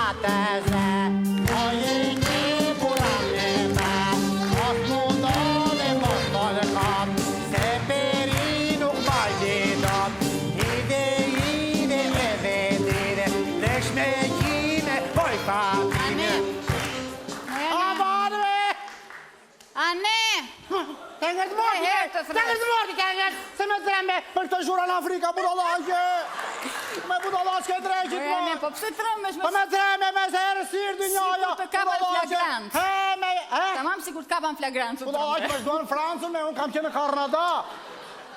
atëse o jeni burane me os mundon e mos në kam se peri nuk bajti dot ide e vedire leshme kime poj fatime Ane! Këngët morti, se me trembe për këtë zhura në Afrika, budallaqe! Me budallaqe e dreqit, Ane, po pëse trembesh Po me trembe, me se herë sirë dy njoja, Sigur të kapan flagrant. Tamam, sigur të kapan flagrant. Budallaqe, për shdo në Francën, me unë kam qenë në Kanada.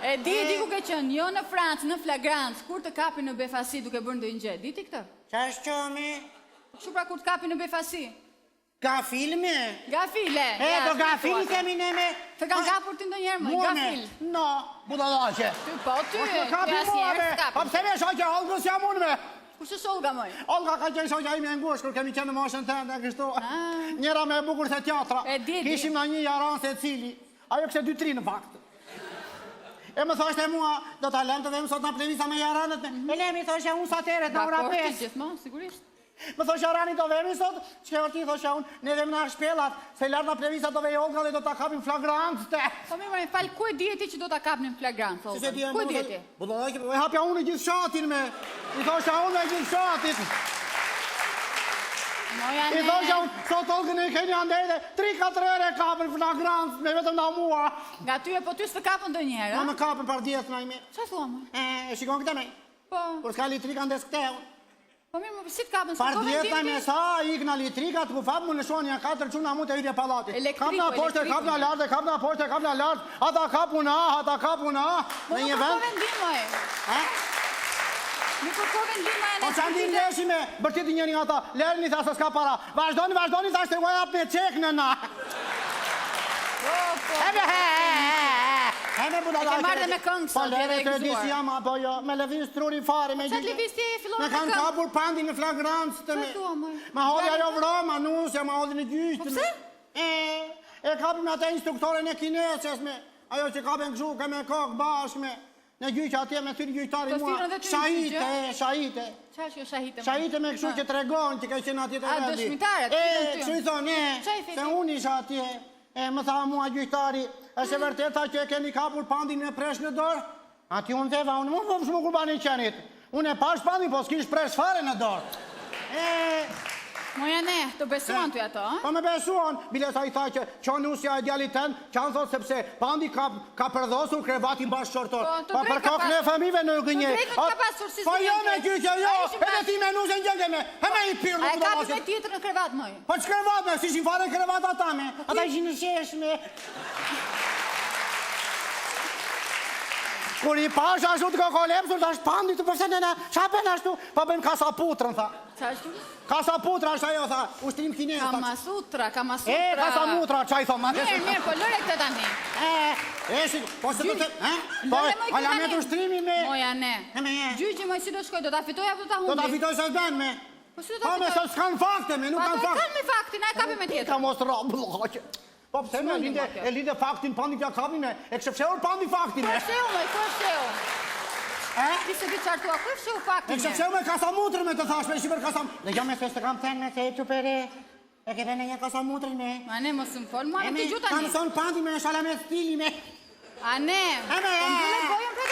E di ku ke qenë, jo në Francë, në flagrant, kur të kapi në befasi duke bërë ndonjë gjë, di ti këtë? Qa është qomi? Kështu pra kur të kapi në befasi? Ka filmi? Gafile. Do gafili kemi ne me... Të kanë kapur ti ndonjëherë më, gafil. No, budallaqe. Ty po, ty. Kapi mua me, pa pëse me shaqe Olgës jam unë me. Kusë Olga moj? Olga ka qenë shaqe ime ngush, kur kemi qenë në moshën të ndë, kështu. Njëra me bukur se teatra. Kishim në një jaran se cili. Ajo kështë 2-3 në fakt. E më thoshte mua, do t'a lem të vem sot në plevisa me jaranët me. E lemi, thoshe unë sa teret në ura 5. Gjithmonë, sigurisht. Më thoshe jarani do vemi sot, që ke orti thoshe unë, ne vem në shpelat, se lartë në plevisa do vej Olga dhe do t'a kapim flagrant të. Po mirë, falë, ku e dijeti që do t'a kapnim flagrant, Olga? Ku e dijeti? Budallaqe, e hapja unë gjithë shatin me. I thoshe unë e gjithë shatit. I thoshe unë, sot Olgën e keni andejde, 3-4 ere kapin flagrant, me vetëm nga mua. Nga ty e po ty s'të kapën do njëherë, Ma me kapin par djetë në ime. Qa thua më? E shikon këtë me. Po. Kur s'ka litrika ndes këte unë. Po mirë, më si të kapën, Par djetë me sa, ik në litrika, të kufap më në shonë një 4 quna mu të hyrje palatit. Kap në poshte, kap në lartë, kap në poshte, kap në lartë, ata kap una, ata kap una. Në një vend. Nuk kërko vendim, ma e Po që andi ndeshi me bërtiti njëri nga ta, lerë një thasë s'ka para. Vazhdoni, thashtë të uaj ap me qek në na. Heme budallaqe. E ke marrë dhe me këngë sot, lere të edisi jam, apo jo, me levis truri fare me Qatë levis ti e fillon me me kanë këngë? kapur pandi në flagrancë të me. Qa thua, moj? Ma hodhi ajo vroma, nusja, ma hodhi në gjyqë. Po pse? E kapim atë instruktore në kineses me, ajo që kapin këshu, ka me kokë bashkë me, në gjyqë atje me thyrë gjyqtari mua. Shahite. Qa është jo shahite? Shahite me këshu që të regon, që ka qenë atje të A, rendi. dëshmitarët, Këshu i thonë, se unë isha atje, më tha mua gjyqtari, është e vërteta që e keni kapur pandin me presh në dorë? Ati unë theva, unë mund përshë më kur bani qenit. Unë e pash pandin, po s'kish presh fare në dorë. Moja ne, të besuan të ato, Po me besuan, bile sa i tha që qanë usja e djali ten, qanë thot sepse pandi ka përdhosur krevatin bashkë shortor. Pa për kokë në famive në gënje. Po jo me gjyqe, jo, edhe ti me nusën gjenge me, me i pirë A e kapi me tjetër në krevat, moj? Po që krevat me, si fare krevat ata me, ata ishin në sheshme. Kur i pash ashtu të kokolepsur, të ashtë pandi të përse në shapen ashtu, pa bëjmë kasaputrën, tha. Qa ashtu? Kasaputra është ajo, tha, ushtrim kines. Kamasutra. Kasamutra, qa i thonë, ma Mirë, po lëre këtë tani. Po se do të... Po, ala me të ushtrimi me... Moja ne. Gjyqi moj si do shkoj, do ta fitoj apo do ta humbi? Do ta fitoj se s'ben me. Po si do Po ta me fitoj? se s'kan fakte me, nuk kan fakte. Kan me faktin, a e kapi me tjetër. Ka mos rabë, Po pëse me e lide faktin pandi kja kapi me, e kështë fshehur pandi faktin me. Ku fsheu, moj, ku fsheu? Ti se di qartua, ku fsheu faktin E kështë fshehur me kasamutrën me të thashme, e shqiper kasam... Dhe jo me se s'te kam thënë me se e qupere, e ke vene një kasamutrën me. Ma ne, mos më fol, mua me të gjuta Kam një. son pandi me shalamet stili me. A ne,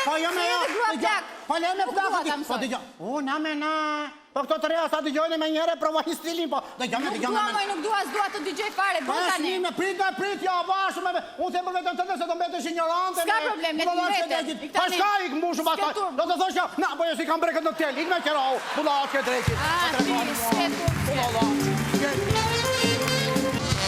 Po jo me jo, po le me plakët, po të gjo. Na me na, po këto të reja sa të gjojnë me njëre provojnë stilin, po të gjo me. Nuk dua, s'dua të digjoj fare, Po bëta është një prit, ja bashkë me, unë them për vetëm të dhe se do mbetësh ignorante. S'ka problem, le t'mbete. Pa shka ik mbushu pastaj, do të thosh ja, na, po jo si kam breket në tel, ik me qërau, bullaqe drejqit.